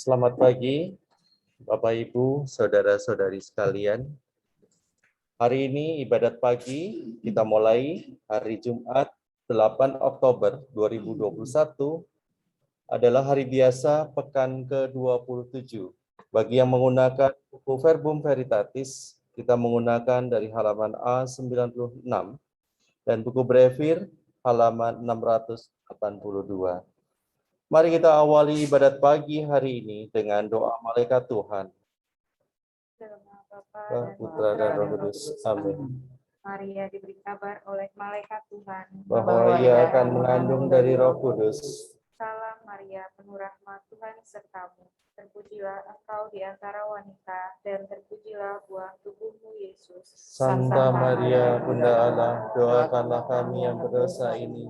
Selamat pagi, Bapak Ibu, saudara-saudari sekalian. Hari ini ibadat pagi kita mulai hari Jumat 8 Oktober 2021 adalah hari biasa pekan ke-27. Bagi yang menggunakan buku Verbum Veritatis, kita menggunakan dari halaman A96 dan buku Brevir halaman 682. Mari kita awali ibadat pagi hari ini dengan doa malaikat Tuhan. Bapa, Putra, dan Roh Kudus. Amin. Maria diberi kabar oleh malaikat Tuhan Bahwa ia akan mengandung dari Roh Kudus. Salam Maria, penuh rahmat, Tuhan sertamu. Terpujilah engkau di antara wanita, dan terpujilah buah tubuhmu, Yesus. Santa Maria, Bunda Allah, doakanlah kami yang berdosa ini,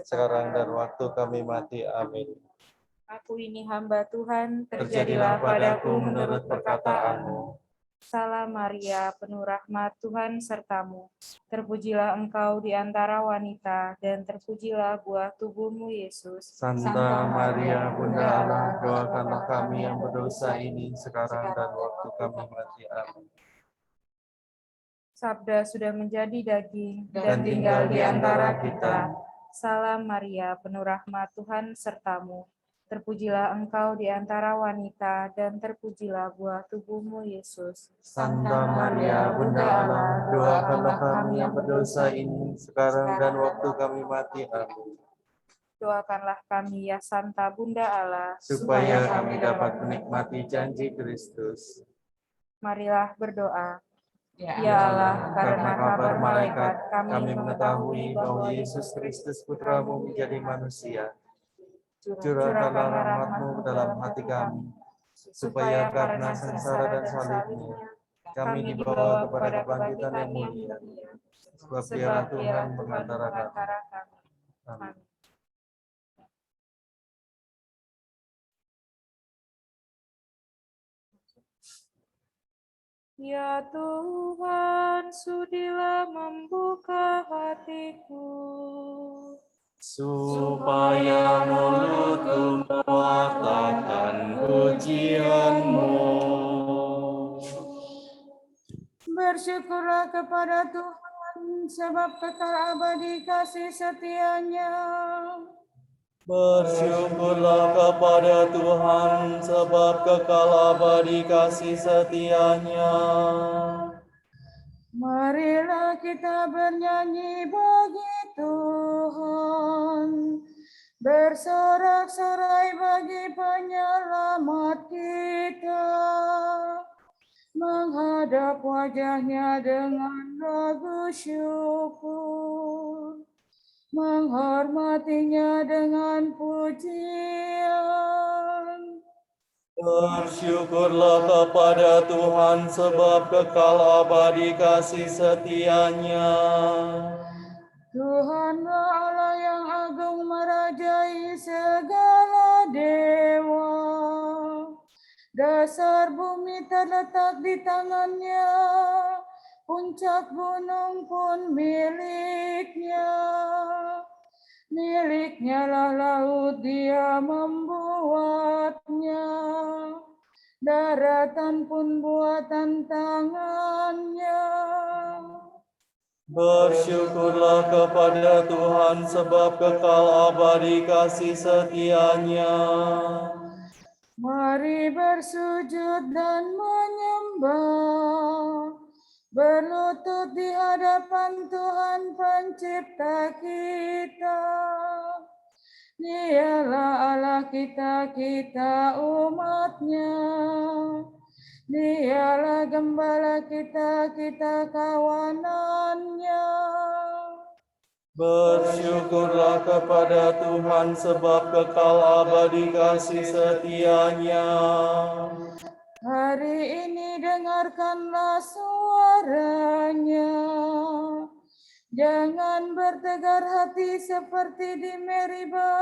sekarang dan waktu kami mati. Amin. Aku ini hamba Tuhan, Terjadilah padaku menurut perkataanmu. Salam Maria, penuh rahmat, Tuhan sertamu. Terpujilah engkau di antara wanita, dan terpujilah buah tubuhmu, Yesus. Santa Maria, Bunda Allah, doakanlah kami yang berdosa ini, sekarang dan waktu kami mati. Amin. Sabda sudah menjadi daging Dan tinggal di antara kita. Salam Maria, penuh rahmat, Tuhan sertamu. Terpujilah engkau di antara wanita, dan terpujilah buah tubuhmu, Yesus. Santa Maria, Bunda Allah, doakanlah kami yang berdosa ini, sekarang dan waktu kami mati. Amin. Doakanlah kami, ya Santa Bunda Allah, Supaya kami dapat menikmati janji Kristus. Marilah berdoa. Ya Allah, karena kabar malaikat, kami mengetahui bahwa Yesus Kristus Putramu menjadi manusia. Curahkanlah rahmat-Mu dalam hati kami, supaya karena sengsara dan salibnya, kami dibawa kepada kebangkitan yang mulia. Sebab Dialah Tuhan mengantara kami. Amin. Ya Tuhan, sudilah membuka hatiku, Supaya mulutku mewartakan pujian-Mu. bersyukurlah kepada Tuhan, sebab kekal abadi kasih setia-Nya. Bersyukurlah kepada Tuhan, sebab kekal abadi kasih setia-Nya. Marilah kita bernyanyi bagi Tuhan, bersorak-sorai bagi penyelamat kita, menghadap wajah-Nya dengan lagu syukur, menghormati-Nya dengan pujian. Bersyukurlah kepada Tuhan, sebab kekal abadi kasih setia-Nya. Tuhanlah Allah yang agung merajai segala dewa. Dasar bumi terletak di tangan-Nya, puncak gunung pun milik-Nya. Milik-Nya lah laut, Dia membuatnya. Daratan pun buatan tangan-Nya. Bersyukurlah kepada Tuhan, sebab kekal abadi kasih setia-Nya. Mari bersujud dan menyembah, berlutut di hadapan Tuhan Pencipta kita. Dialah Allah kita, kita umat-Nya. Dialah gembala kita, kita kawanan-Nya. Bersyukurlah kepada Tuhan, sebab kekal abadi kasih setia-Nya. Hari ini dengarkanlah suara-Nya. Jangan bertegar hati seperti di Meriba,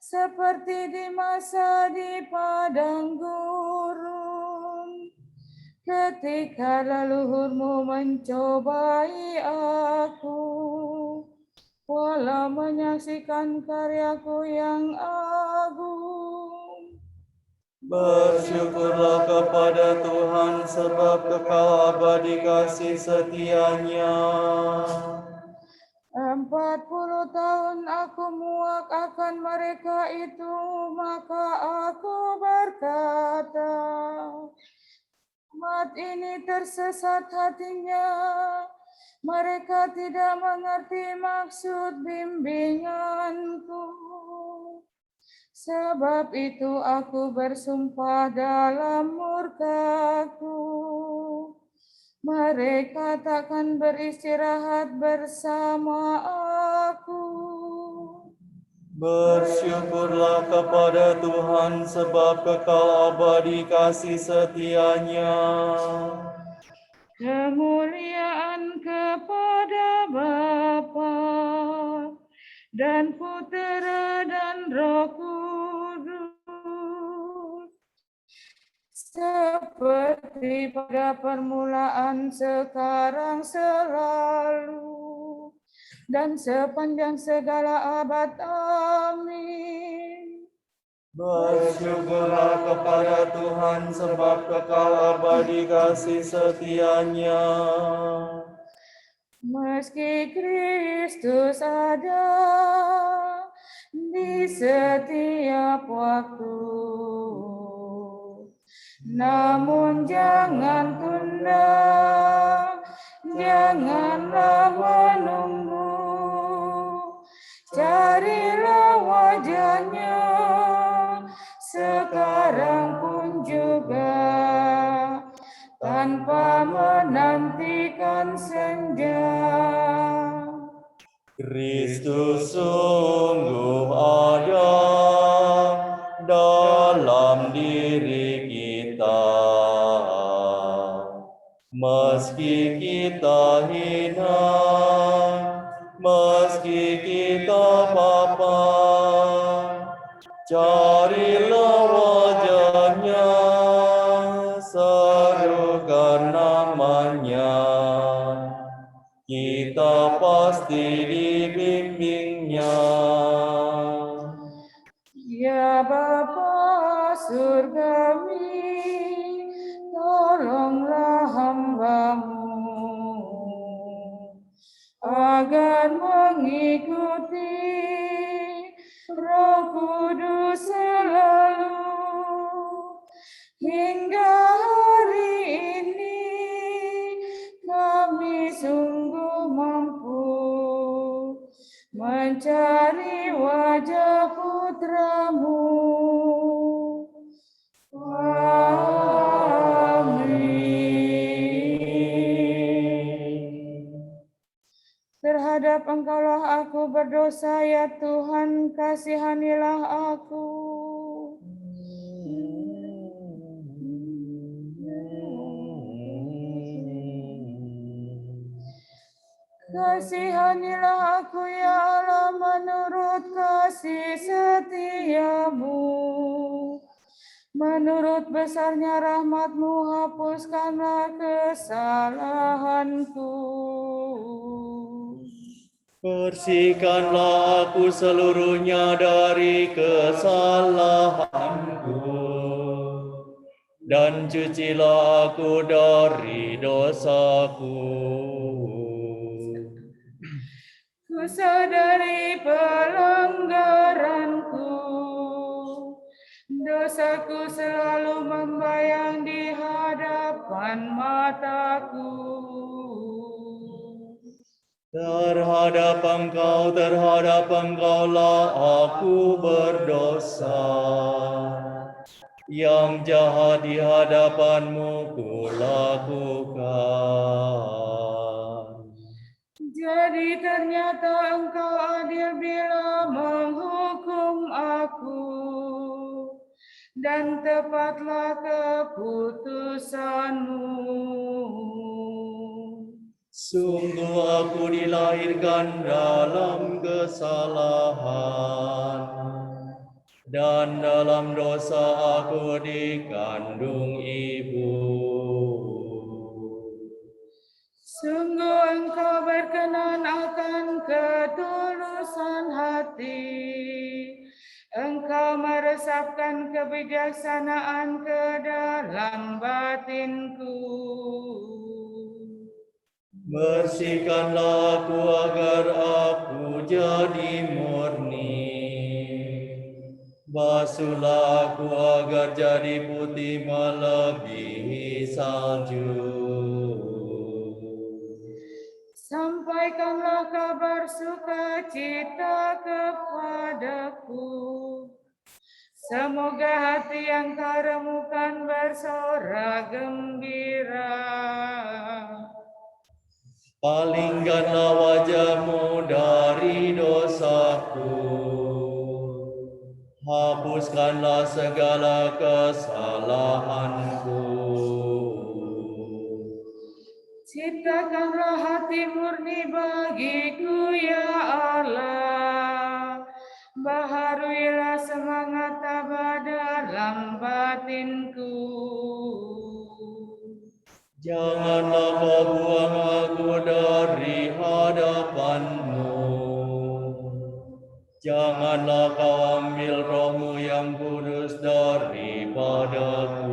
seperti di masa di padang gurun. Ketika leluhurmu mencobai aku, walau menyaksikan karyaku yang agung. Bersyukurlah kepada Tuhan sebab kekal abadi kasih setia-Nya. 40 tahun aku muak akan mereka itu, maka aku berkata, umat ini tersesat hatinya, mereka tidak mengerti maksud bimbinganku. Sebab itu aku bersumpah dalam murkaku, mereka takkan beristirahat bersama aku. Bersyukurlah kepada Tuhan sebab kekal abadi kasih setia-Nya. Kemuliaan kepada Bapa dan Putera dan Roh Kudus, seperti pada permulaan, sekarang, selalu, dan sepanjang segala abad. Amin. Bersyukurlah kepada Tuhan sebab kekal abadi kasih setia-Nya. Meski Kristus ada di setiap waktu, namun jangan tunda, janganlah menunggu. Carilah wajah-Nya sekarang pun juga, tanpa menantikan senja. Kristus sungguh ada dalam diri kita. Meski kita hina, meski kita papa, carilah wajah-Nya, serukan nama-Nya. Kita pasti dibimbing-Nya. Ya Bapa surgawi, tolonglah hamba-Mu agar mengikuti Roh Kudus selalu, hingga hari ini kami sungguh mampu mencari wajah Putra-Mu. Amin. Terhadap Engkau-lah aku berdosa, ya Tuhan, kasihanilah aku. Kasihanilah aku, ya Allah, menurut kasih setia-Mu. Menurut besarnya rahmat-Mu, hapuskanlah kesalahanku. Bersihkanlah aku seluruhnya dari kesalahanku, dan cucilah aku dari dosaku. Ku sadari pelanggaranku, dosaku selalu membayang di hadapan mataku. Terhadap Engkaulah aku berdosa. Yang jahat di hadapan-Mu kulakukan. Jadi ternyata Engkau adil bila menghukum aku, dan tepatlah keputusan-Mu. Sungguh aku dilahirkan dalam kesalahan, dan dalam dosa aku dikandung ibu. Sungguh Engkau berkenan akan ketulusan hati, Engkau meresapi resapkan kebijaksanaan ke dalam batinku. Bersihkanlah aku agar aku jadi murni. Basuhlah aku agar jadi putih melebihi salju. Sampaikanlah kabar sukacita kepadaku. Semoga hati yang kau remukan bersorak gembira. Palingkanlah wajahmu dari dosaku. Hapuskanlah segala kesalahanku. Ciptakanlah hati murni bagiku ya Allah. Baharuilah semangat tabah dalam batinku. Janganlah kau buang aku dari hadapanmu. Janganlah kau ambil rohmu yang kudus daripadaku.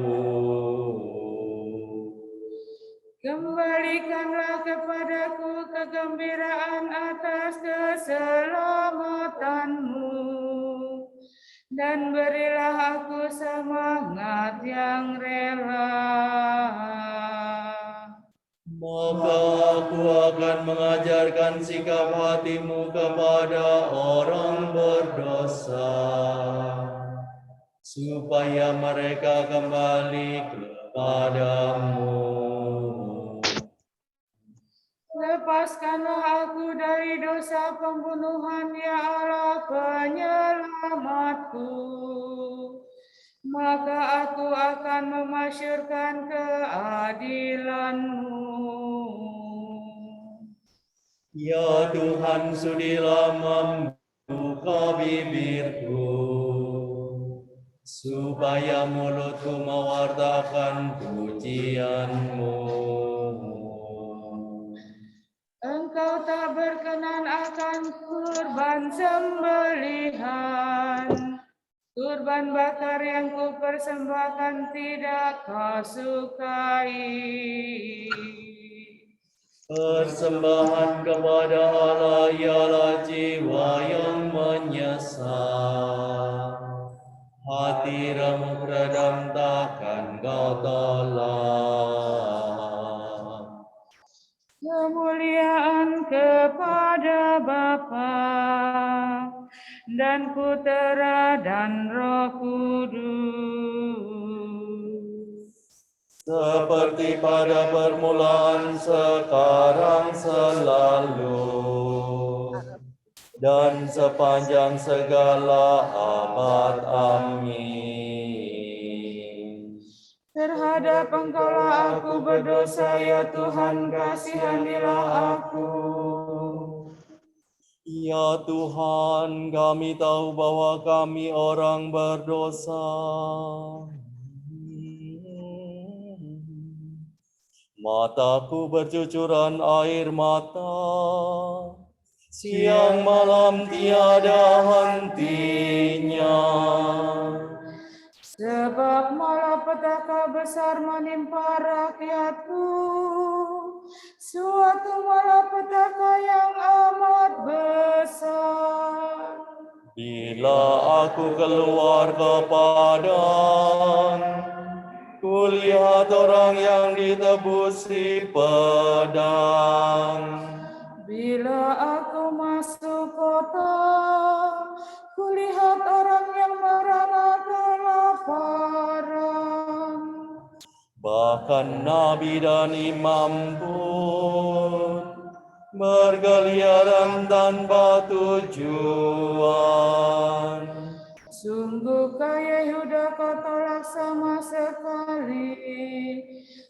Kembalikanlah kepadaku kegembiraan atas keselamatanmu, dan berilah aku semangat yang rela. Maka aku akan mengajarkan sikap hatimu kepada orang berdosa, supaya mereka kembali kepadamu. Lepaskanlah aku dari dosa pembunuhan, ya Allah penyelamatku. Maka aku akan memasyurkan keadilan-Mu. Ya Tuhan, sudilah membuka bibirku, supaya mulutku mewartakan pujian-Mu. Engkau tak berkenan akan kurban sembelihan. Kurban bakar yang kupersembahkan tidak kau sukai. Persembahan kepada Allah ialah jiwa yang menyesal. Hati remuk redam takkan kau tolak. Kemuliaan kepada Bapa dan Putera dan Roh Kudus. Seperti pada permulaan, sekarang, selalu, dan sepanjang segala abad. Amin. Terhadap Engkaulah aku berdosa, ya Tuhan, kasihanilah aku. Ya Tuhan, kami tahu bahwa kami orang berdosa. Mataku bercucuran air mata, siang malam tiada hentinya. Sebab malapetaka besar menimpa rakyatku, suatu malapetaka yang amat besar. Bila aku keluar ke padang, kulihat orang yang ditebusi pedang. Bila aku masuk kota, kulihat orang yang merana kelaparan. Bahkan nabi dan imam pun berkeliaran tanpa tujuan. Sungguh kaya Yehuda kau tolak sama sekali.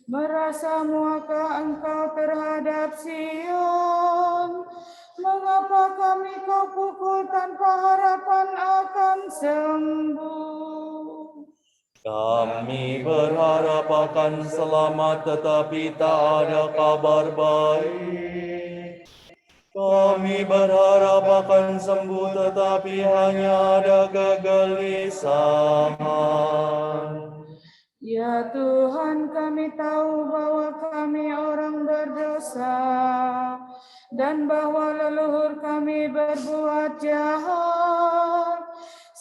Merasa muakah engkau terhadap Sion? Mengapa kami kau pukul tanpa harapan akan sembuh? Kami berharap akan selamat, tetapi tak ada kabar baik. Kami berharap akan sembuh, tetapi hanya ada kegelisahan. Ya Tuhan, kami tahu bahwa kami orang berdosa dan bahwa leluhur kami berbuat jahat.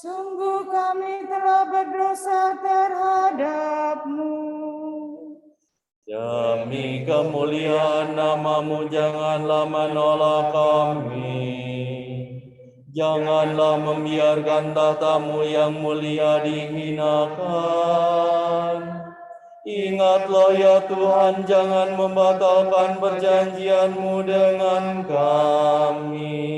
Sungguh kami telah berdosa terhadap-Mu. Demi kemuliaan nama-Mu, janganlah menolak kami. Janganlah membiarkan tahta-Mu yang mulia dihinakan. Ingatlah ya Tuhan, jangan membatalkan perjanjian-Mu dengan kami.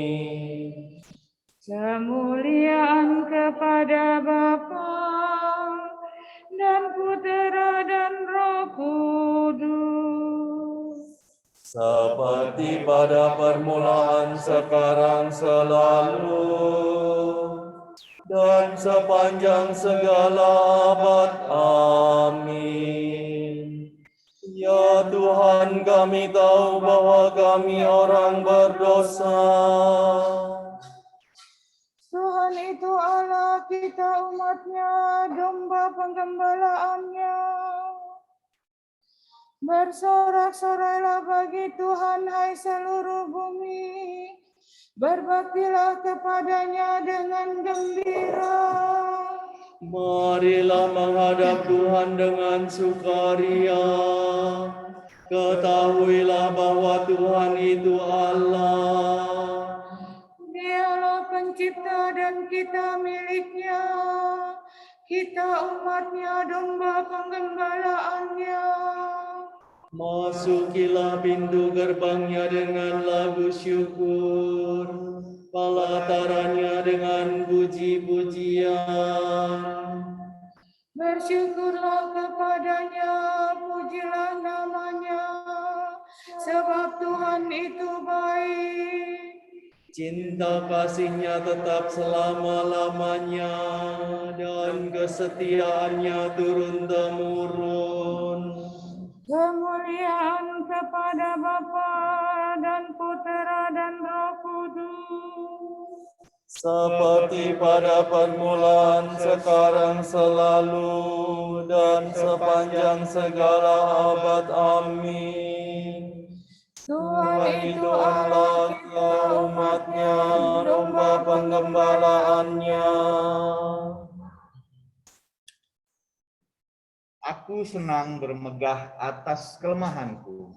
Kemuliaan kepada Bapa dan Putera dan Roh Kudus. Seperti pada permulaan, sekarang, selalu, dan sepanjang segala abad. Amin. Ya Tuhan, kami tahu bahwa kami orang berdosa. Tuhan itu Allah kita, umat-Nya, domba penggembalaannya. Bersorak-sorailah bagi Tuhan, hai seluruh bumi. Berbaktilah kepadanya dengan gembira. Marilah menghadap Tuhan dengan sukaria. Ketahuilah bahwa Tuhan itu Allah. Dialah pencipta dan kita milik-Nya. Kita umat-Nya, domba penggembalaannya. Masukilah pintu gerbang-Nya dengan lagu syukur, pelataran-Nya dengan puji-pujian. Bersyukurlah kepadanya, pujilah nama-Nya, sebab Tuhan itu baik. Cinta kasih-Nya tetap selama-lamanya, dan kesetiaan-Nya turun-temurun. Kemuliaan kepada Bapa dan Putera dan Roh Kudus. Seperti pada permulaan, sekarang, selalu, dan sepanjang segala abad. Amin. Tuhan itu Allah, kita umat-Nya, domba penggembalaannya. Aku senang bermegah atas kelemahanku,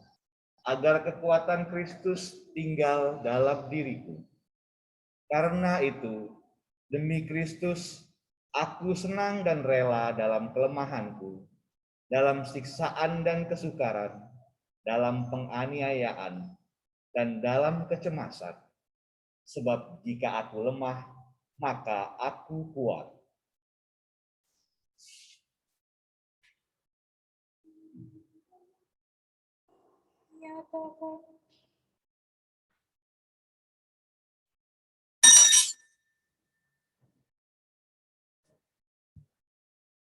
agar kekuatan Kristus tinggal dalam diriku. Karena itu, demi Kristus, aku senang dan rela dalam kelemahanku, dalam siksaan dan kesukaran, dalam penganiayaan, dan dalam kecemasan. Sebab jika aku lemah, maka aku kuat.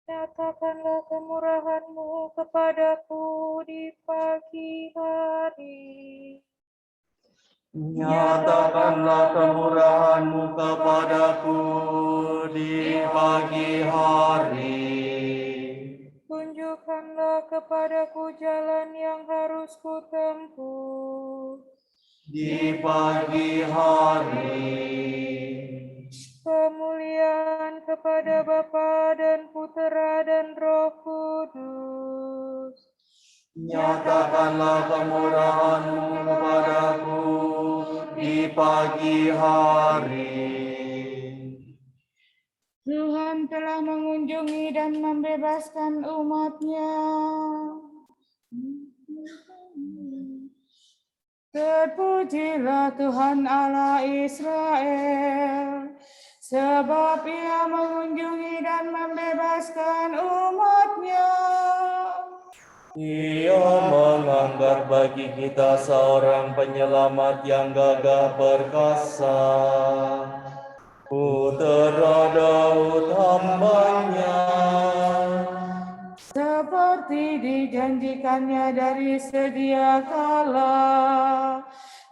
Nyatakanlah kemurahan-Mu kepadaku di pagi hari. Nyatakanlah kemurahan-Mu kepadaku di pagi hari. Tunjukkanlah kepadaku jalan yang harus kutempuh Di pagi hari. Kemuliaan kepada Bapa dan Putera dan Roh Kudus. Nyatakanlah kemurahan-Mu kepadaku di pagi hari. Tuhan telah mengunjungi dan membebaskan umat-Nya. Terpujilah Tuhan Allah Israel, sebab Ia mengunjungi dan membebaskan umat-Nya. Ia mengangkat bagi kita seorang penyelamat yang gagah perkasa, Putera Daud hamba-Nya. Seperti dijanjikannya dari sedia kala,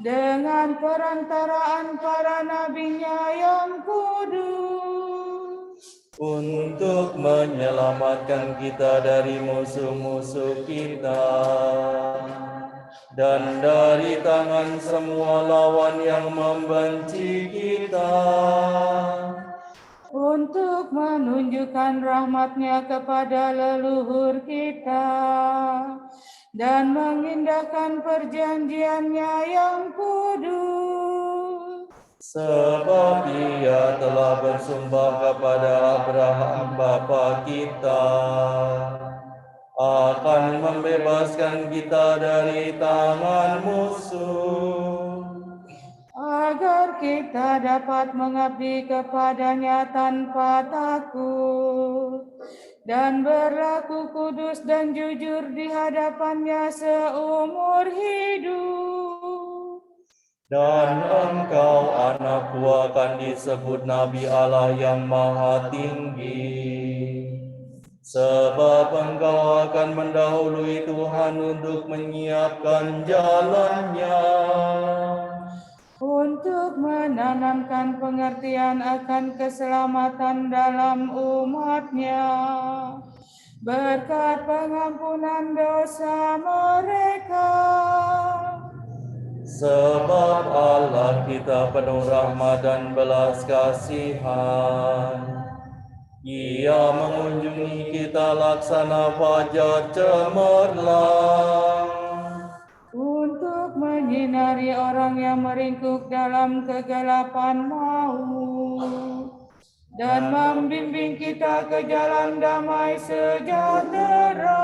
dengan perantaraan para nabinya yang kudus, untuk menyelamatkan kita dari musuh-musuh kita dan dari tangan semua lawan yang membenci kita, untuk menunjukkan rahmat-Nya kepada leluhur kita dan mengindahkan perjanjian-Nya yang kudus. sebab Ia telah bersumpah kepada Abraham bapa kita akan membebaskan kita dari tangan musuh, Agar kita dapat mengabdi kepada-Nya tanpa takut dan berlaku kudus dan jujur di hadapan-Nya seumur hidup. dan engkau anak buah akan disebut Nabi Allah yang Maha Tinggi, sebab engkau akan mendahului Tuhan untuk menyiapkan jalannya, Untuk menanamkan pengertian akan keselamatan dalam umat-Nya, berkat pengampunan dosa mereka. sebab Allah kita penuh rahmat dan belas kasihan. Ia mengunjungi kita laksana fajar cemerlang, Untuk menyinari orang yang meringkuk dalam kegelapan maut dan membimbing kita ke jalan damai sejahtera.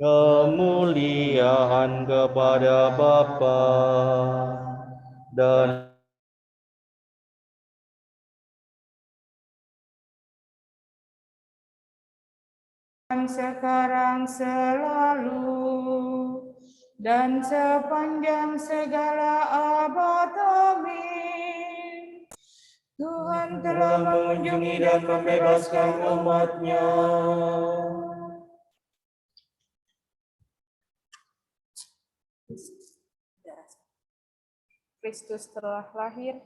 kemuliaan kepada Bapa dan Sekarang selalu dan sepanjang segala abad. Amin. Tuhan telah mengunjungi dan membebaskan umat-Nya. Kristus telah lahir,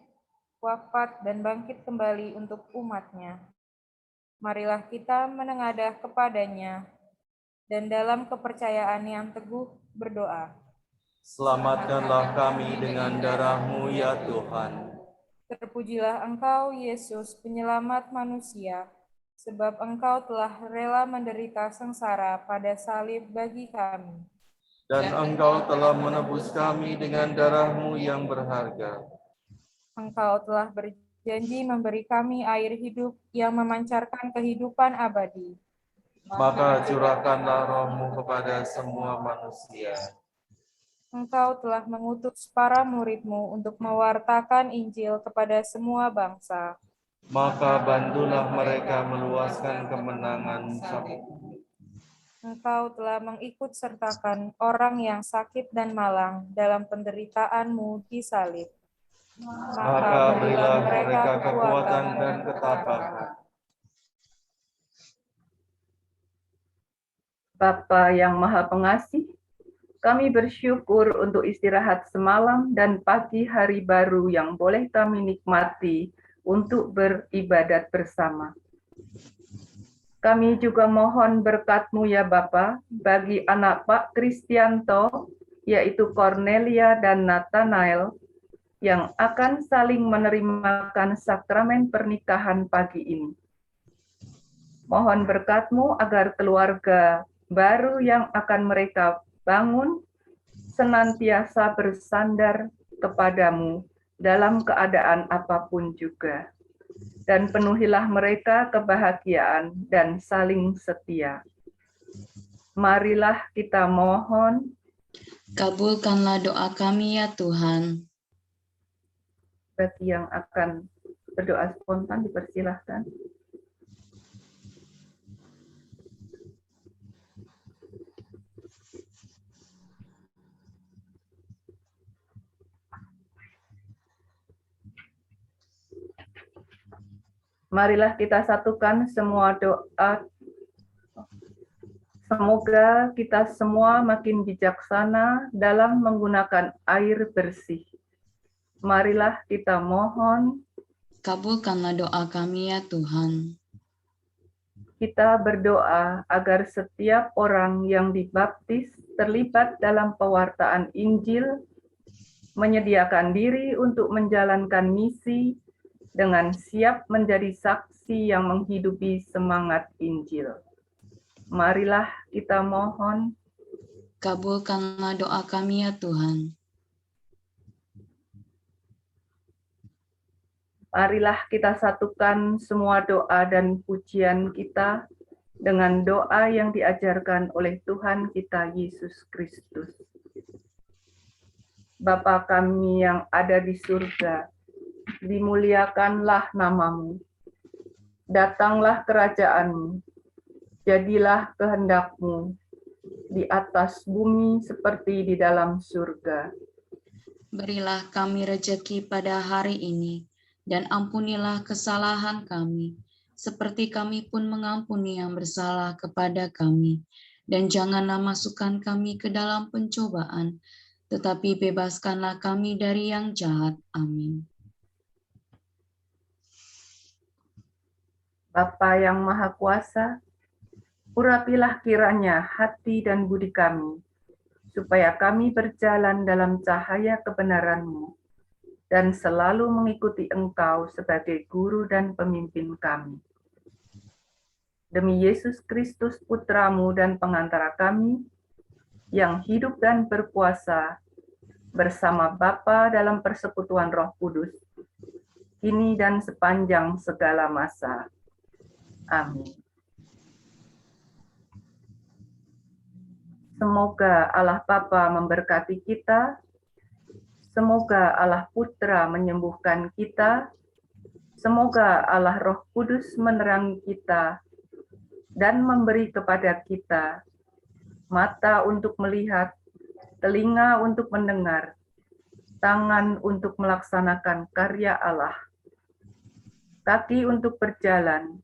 wafat, dan bangkit kembali untuk umat-Nya. Marilah kita menengadah kepada-Nya dan dalam kepercayaan yang teguh berdoa. Selamatkanlah kami dengan darah-Mu ya Tuhan. Terpujilah Engkau, Yesus, penyelamat manusia, sebab Engkau telah rela menderita sengsara pada salib bagi kami. Dan Engkau telah menebus kami dengan darah-Mu yang berharga. Engkau telah berjanji memberi kami air hidup yang memancarkan kehidupan abadi. Maka curahkanlah roh-Mu kepada semua manusia. Engkau telah mengutus para murid-Mu untuk mewartakan Injil kepada semua bangsa. Maka bantulah mereka meluaskan kemenangan sakit. Engkau telah mengikut sertakan orang yang sakit dan malang dalam penderitaan-Mu di salib. Maka berilah mereka kekuatan dan ketabahan. Bapa yang Maha Pengasih, kami bersyukur untuk istirahat semalam dan pagi hari baru yang boleh kami nikmati untuk beribadat bersama. Kami juga mohon berkat-Mu ya Bapa bagi anak Pak Kristianto, yaitu Cornelia dan Nathanael, yang akan saling menerimakan sakramen pernikahan pagi ini. Mohon berkat-Mu agar keluarga baru yang akan mereka bangun senantiasa bersandar kepada-Mu dalam keadaan apapun juga. Dan penuhilah mereka kebahagiaan dan saling setia. Marilah kita mohon. Kabulkanlah doa kami ya Tuhan. Bagi yang akan berdoa spontan dipersilahkan. Marilah kita satukan semua doa Semoga kita semua makin bijaksana dalam menggunakan air bersih. Marilah kita mohon. Kabulkanlah doa kami ya Tuhan. Kita berdoa agar setiap orang yang dibaptis terlibat dalam pewartaan Injil, menyediakan diri untuk menjalankan misi dengan siap menjadi saksi yang menghidupi semangat Injil. Marilah kita mohon. Kabulkanlah doa kami ya Tuhan. Marilah kita satukan semua doa dan pujian kita dengan doa yang diajarkan oleh Tuhan kita Yesus Kristus. Bapa kami yang ada di surga, dimuliakanlah namamu. Datanglah kerajaanmu, jadilah kehendakmu di atas bumi seperti di dalam surga. Berilah kami rejeki pada hari ini, dan ampunilah kesalahan kami, seperti kami pun mengampuni yang bersalah kepada kami. Dan janganlah masukkan kami ke dalam pencobaan, tetapi bebaskanlah kami dari yang jahat. Amin. Bapa yang Maha Kuasa, urapilah kiranya hati dan budi kami, supaya kami berjalan dalam cahaya kebenaran-Mu dan selalu mengikuti Engkau sebagai guru dan pemimpin kami. Demi Yesus Kristus Putra-Mu dan pengantara kami, yang hidup dan berkuasa bersama Bapa dalam persekutuan Roh Kudus, kini dan sepanjang segala masa. Amin. Semoga Allah Bapa memberkati kita, semoga Allah Putra menyembuhkan kita, semoga Allah Roh Kudus menerangi kita dan memberi kepada kita mata untuk melihat, telinga untuk mendengar, tangan untuk melaksanakan karya Allah, kaki untuk berjalan,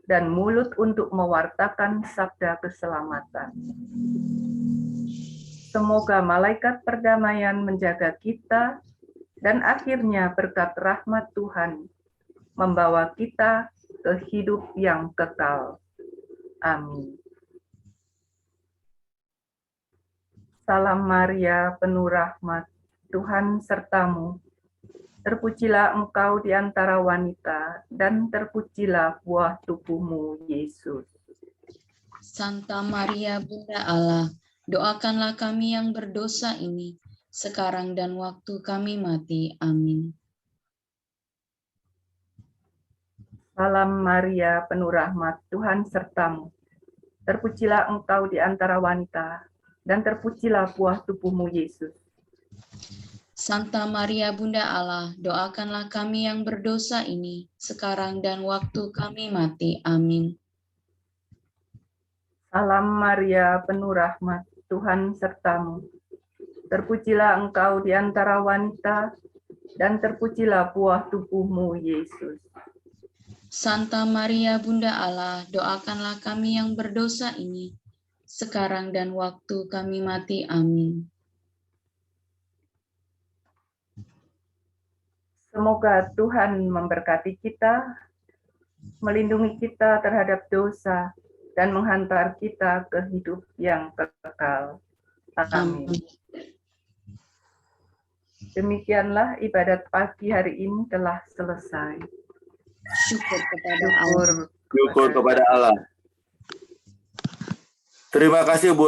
dan mulut untuk mewartakan sabda keselamatan. Semoga malaikat perdamaian menjaga kita, dan akhirnya berkat rahmat Tuhan membawa kita ke hidup yang kekal. Amin. Salam Maria, penuh rahmat, Tuhan sertamu. Terpujilah engkau di antara wanita, dan terpujilah buah tubuhmu, Yesus. Santa Maria Bunda Allah, doakanlah kami yang berdosa ini, sekarang dan waktu kami mati. Amin. Salam Maria, penuh rahmat, Tuhan sertamu. Terpujilah engkau di antara wanita, dan terpujilah buah tubuhmu, Yesus. Santa Maria Bunda Allah, doakanlah kami yang berdosa ini, sekarang dan waktu kami mati. Amin. Salam Maria, penuh rahmat, Tuhan sertamu. Terpujilah engkau di antara wanita, dan terpujilah buah tubuhmu, Yesus. Santa Maria Bunda Allah, doakanlah kami yang berdosa ini, sekarang dan waktu kami mati. Amin. Semoga Tuhan memberkati kita, melindungi kita terhadap dosa, dan menghantar kita ke hidup yang kekal. Amin. Demikianlah ibadat pagi hari ini telah selesai. Syukur kepada Allah. Syukur kepada Allah. Terima kasih Bu.